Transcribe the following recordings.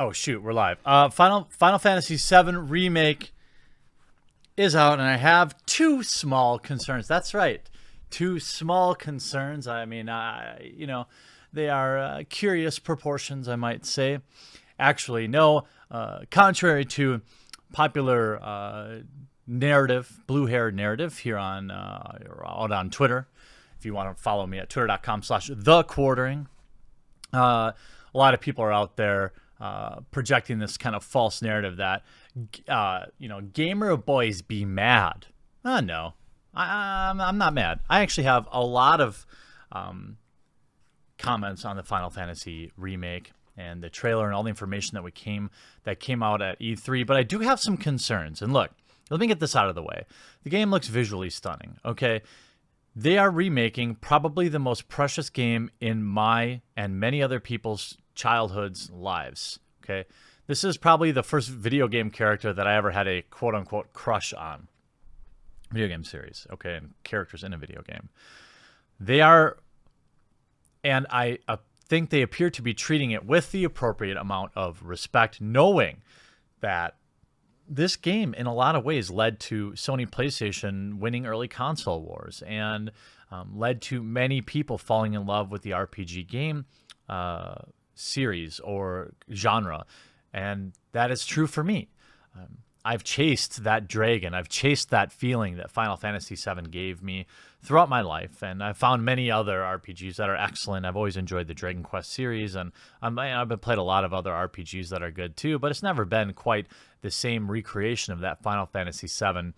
Oh shoot, we're live. Final Fantasy VII Remake is out, and I have two small concerns. That's right, two small concerns. I mean, they are curious proportions, I might say. Actually, no. Contrary to popular narrative, blue-haired narrative here on out on Twitter, if you want to follow me at twitter.com/thequartering. A lot of people are out there projecting this kind of false narrative that, gamer boys be mad. No, I'm not mad. I actually have a lot of comments on the Final Fantasy remake and the trailer and all the information that came out at E3, but I do have some concerns. And look, let me get this out of the way. The game looks visually stunning, okay? They are remaking probably the most precious game in my and many other people's childhood's lives, okay? This is probably the first video game character that I ever had a quote-unquote crush on. Video game series, okay, and characters in a video game. They are, and I think they appear to be treating it with the appropriate amount of respect, knowing that this game, in a lot of ways, led to Sony PlayStation winning early console wars and led to many people falling in love with the RPG game series or genre. And that is true for me. I've chased that dragon. I've chased that feeling that Final Fantasy VII gave me throughout my life. And I've found many other RPGs that are excellent. I've always enjoyed the Dragon Quest series. And I've played a lot of other RPGs that are good too. But it's never been quite the same recreation of that Final Fantasy VII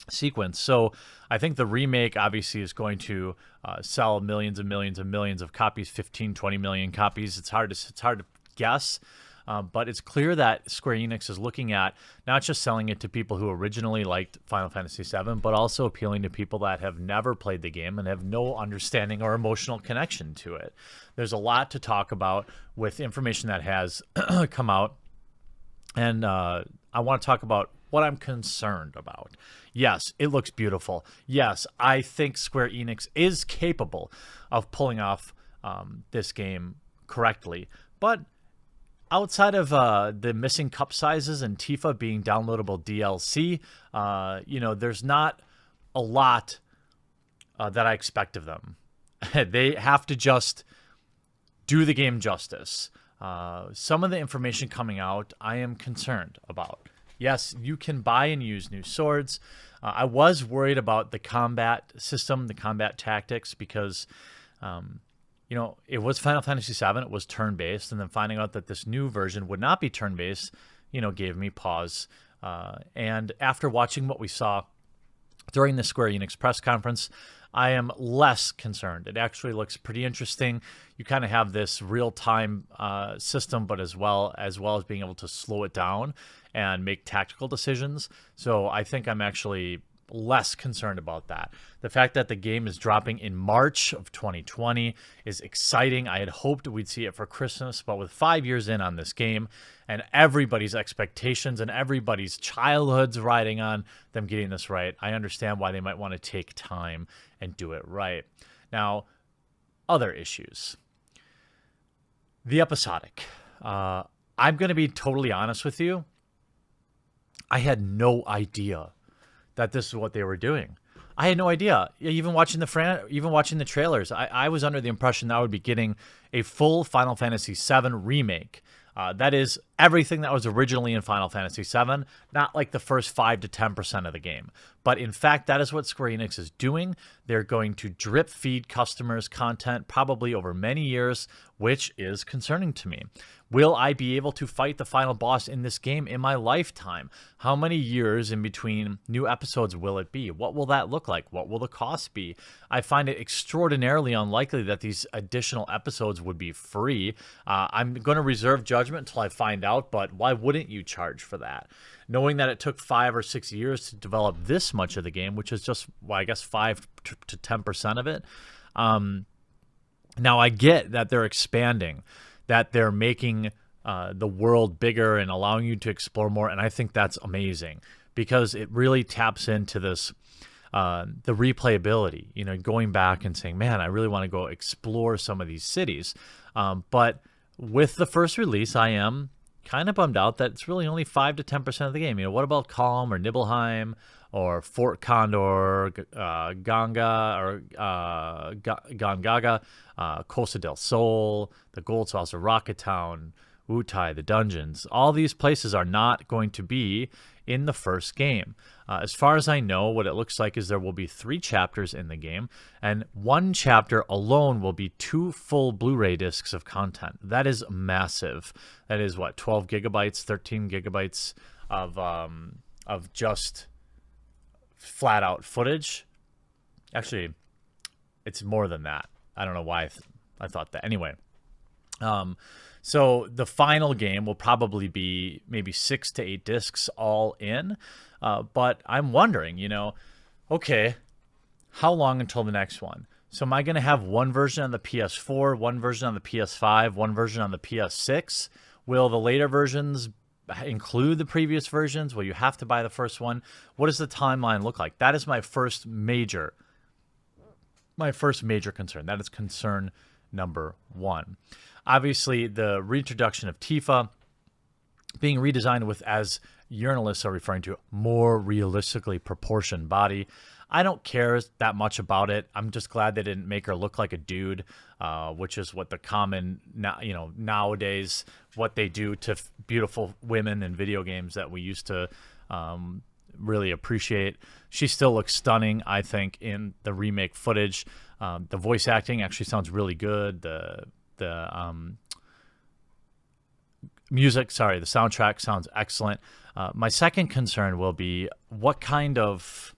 sequence. So I think the remake obviously is going to sell millions and millions and millions of copies, 15, 20 million copies. It's hard to guess. But it's clear that Square Enix is looking at not just selling it to people who originally liked Final Fantasy VII, but also appealing to people that have never played the game and have no understanding or emotional connection to it. There's a lot to talk about with information that has come out, and I want to talk about what I'm concerned about. Yes, it looks beautiful. Yes, I think Square Enix is capable of pulling off this game correctly, but outside of the missing cup sizes and Tifa being downloadable DLC, there's not a lot that I expect of them. They have to just do the game justice. Some of the information coming out, I am concerned about. Yes, you can buy and use new swords. I was worried about the combat system, the combat tactics, because it was Final Fantasy VII. It was turn-based, and then finding out that this new version would not be turn-based, gave me pause. And after watching what we saw during the Square Enix press conference, I am less concerned. It actually looks pretty interesting. You kind of have this real-time system, but as well as being able to slow it down and make tactical decisions. So I think I'm actually less concerned about that. The fact that the game is dropping in March of 2020 is exciting. I had hoped we'd see it for Christmas, but with 5 years in on this game and everybody's expectations and everybody's childhoods riding on them getting this right, I understand why they might want to take time and do it right. Now, other issues. The episodic. I'm going to be totally honest with you. I had no idea that this is what they were doing. I had no idea. Even watching the trailers, I was under the impression that I would be getting a full Final Fantasy VII remake. That is everything that was originally in Final Fantasy VII, not like the first 5 to 10% of the game. But in fact, that is what Square Enix is doing. They're going to drip feed customers content probably over many years, which is concerning to me. Will I be able to fight the final boss in this game in my lifetime? How many years in between new episodes will it be? What will that look like? What will the cost be? I find it extraordinarily unlikely that these additional episodes would be free. I'm going to reserve judgment until I find out, but why wouldn't you charge for that? Knowing that it took 5 or 6 years to develop this much of the game, which is just, I guess, 5 to 10% of it. Now, I get that they're expanding, that they're making the world bigger and allowing you to explore more, and I think that's amazing because it really taps into this, the replayability, going back and saying, man, I really want to go explore some of these cities. But with the first release, I am kind of bummed out that it's really only 5 to 10% of the game. What about Calm or Nibelheim or Fort Condor, Ganga or Gongaga, Costa del Sol, the Gold Saucer, Rocket Town, Wutai, the dungeons? All these places are not going to be in the first game. As far as I know, what it looks like is there will be 3 chapters in the game, and 1 chapter alone will be 2 full Blu-ray discs of content. That is massive. That is, 12 gigabytes, 13 gigabytes of just flat-out footage. Actually, it's more than that. I don't know why I thought that. Anyway, so the final game will probably be maybe 6 to 8 discs all in. But I'm wondering, okay, how long until the next one? So am I going to have one version on the PS4, one version on the PS5, one version on the PS6? Will the later versions include the previous versions? Will you have to buy the first one? What does the timeline look like? That is my first major concern. That is concern number 1. Obviously, the reintroduction of Tifa being redesigned with, as journalists are referring to, more realistically proportioned body. I don't care that much about it. I'm just glad they didn't make her look like a dude, which is what the common, nowadays, what they do to beautiful women in video games that we used to really appreciate. She still looks stunning, I think, in the remake footage. The voice acting actually sounds really good. The music, the soundtrack sounds excellent. My second concern will be what kind of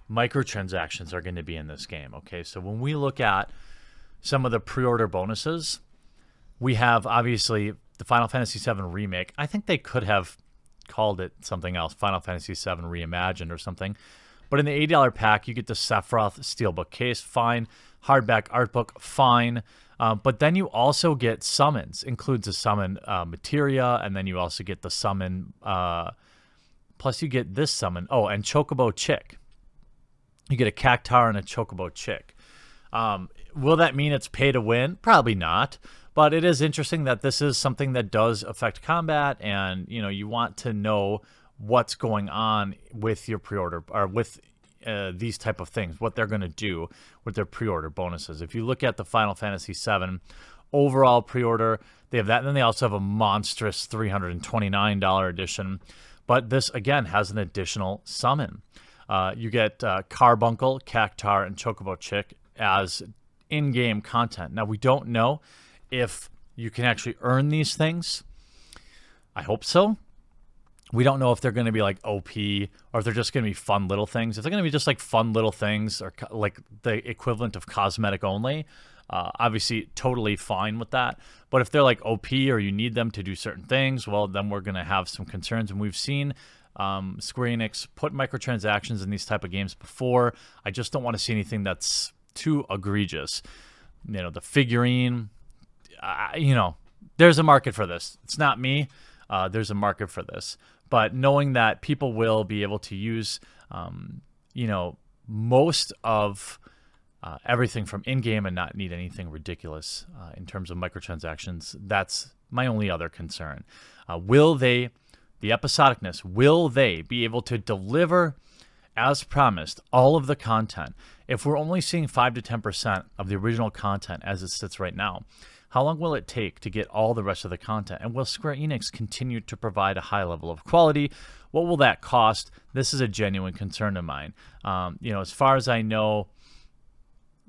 microtransactions are going to be in this game. Okay, so when we look at some of the pre-order bonuses, we have obviously the Final Fantasy VII Remake. I think they could have called it something else, Final Fantasy VII Reimagined or something. But in the $80 pack, you get the Sephiroth Steelbook case, fine. Hardback art book, fine. But then you also get summons, includes a summon materia, and then you also get the summon, plus you get this summon. Oh, and Chocobo Chick. You get a Cactar and a Chocobo Chick. Will that mean it's pay to win? Probably not. But it is interesting that this is something that does affect combat, and you want to know what's going on with your pre-order, or with these type of things, what they're going to do with their pre-order bonuses. If you look at the Final Fantasy VII overall pre-order, they have that, and then they also have a monstrous $329 edition. But this, again, has an additional summon. You get Carbuncle, Cactar, and Chocobo Chick as in-game content. Now, we don't know if you can actually earn these things. I hope so. We don't know if they're going to be like OP or if they're just going to be fun little things. If they're going to be just like fun little things or like the equivalent of cosmetic only, obviously totally fine with that. But if they're like OP or you need them to do certain things, well, then we're going to have some concerns. And we've seen Square Enix put microtransactions in these type of games before. I just don't want to see anything that's too egregious. The figurine, there's a market for this. It's not me. There's a market for this. But knowing that people will be able to use, most of everything from in-game and not need anything ridiculous in terms of microtransactions, that's my only other concern. Will they, the episodicness, will they be able to deliver, as promised, all of the content? If we're only seeing 5 to 10% of the original content as it sits right now, how long will it take to get all the rest of the content? And will Square Enix continue to provide a high level of quality? What will that cost? This is a genuine concern of mine. As far as I know,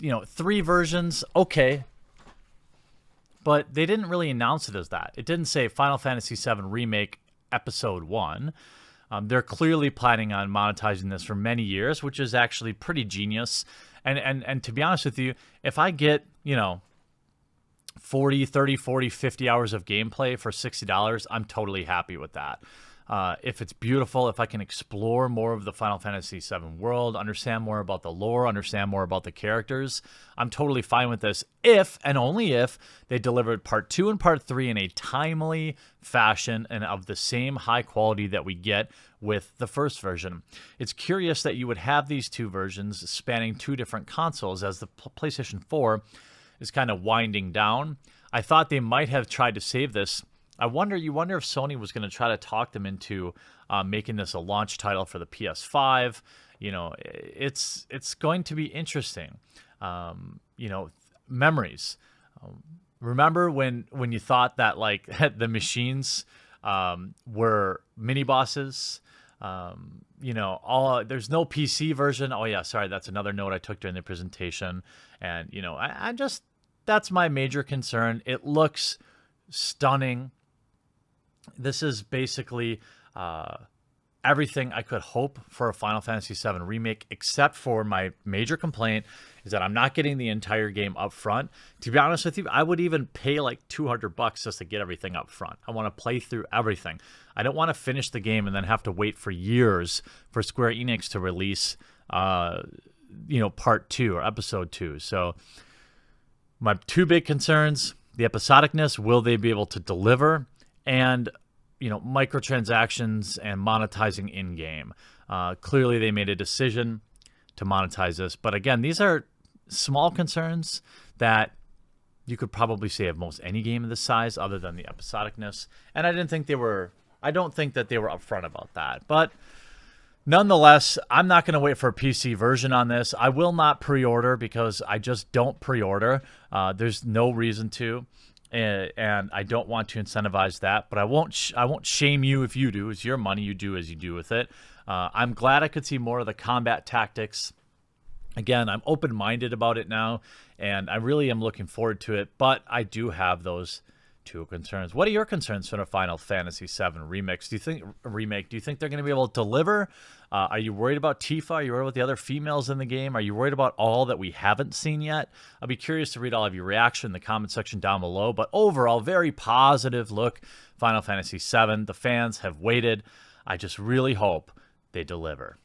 3 versions, okay. But they didn't really announce it as that. It didn't say Final Fantasy VII Remake Episode 1. They're clearly planning on monetizing this for many years, which is actually pretty genius. And to be honest with you, if I get, 40, 30, 40, 50 hours of gameplay for $60, I'm totally happy with that. If it's beautiful, if I can explore more of the Final Fantasy VII world, understand more about the lore, understand more about the characters, I'm totally fine with this if, and only if, they delivered Part 2 and Part 3 in a timely fashion and of the same high quality that we get with the first version. It's curious that you would have these 2 versions spanning 2 different consoles, as the PlayStation 4 is kind of winding down. I thought they might have tried to save this You wonder if Sony was going to try to talk them into making this a launch title for the PS5. It's going to be interesting. Memories. Remember when you thought that like the machines were mini bosses? There's no PC version. Oh yeah, sorry, that's another note I took during the presentation. And I just, that's my major concern. It looks stunning. This is basically everything I could hope for a Final Fantasy VII Remake, except for my major complaint is that I'm not getting the entire game up front. To be honest with you, I would even pay like $200 just to get everything up front. I want to play through everything. I don't want to finish the game and then have to wait for years for Square Enix to release, part 2 or episode 2. So my two big concerns: the episodicness, will they be able to deliver? And microtransactions and monetizing in-game. Clearly, they made a decision to monetize this. But again, these are small concerns that you could probably say of most any game of this size other than the episodicness. And I don't think that they were upfront about that. But nonetheless, I'm not going to wait for a PC version on this. I will not pre-order because I just don't pre-order. There's no reason to. And I don't want to incentivize that, but I won't shame you if you do. It's your money. You do as you do with it. I'm glad I could see more of the combat tactics. Again, I'm open-minded about it now, and I really am looking forward to it, but I do have those two concerns. What are your concerns for the Final Fantasy VII Remake? Do you think they're going to be able to deliver? Are you worried about Tifa? Are you worried about the other females in the game? Are you worried about all that we haven't seen yet? I'll be curious to read all of your reaction in the comment section down below. But overall, very positive look. Final Fantasy VII. The fans have waited. I just really hope they deliver.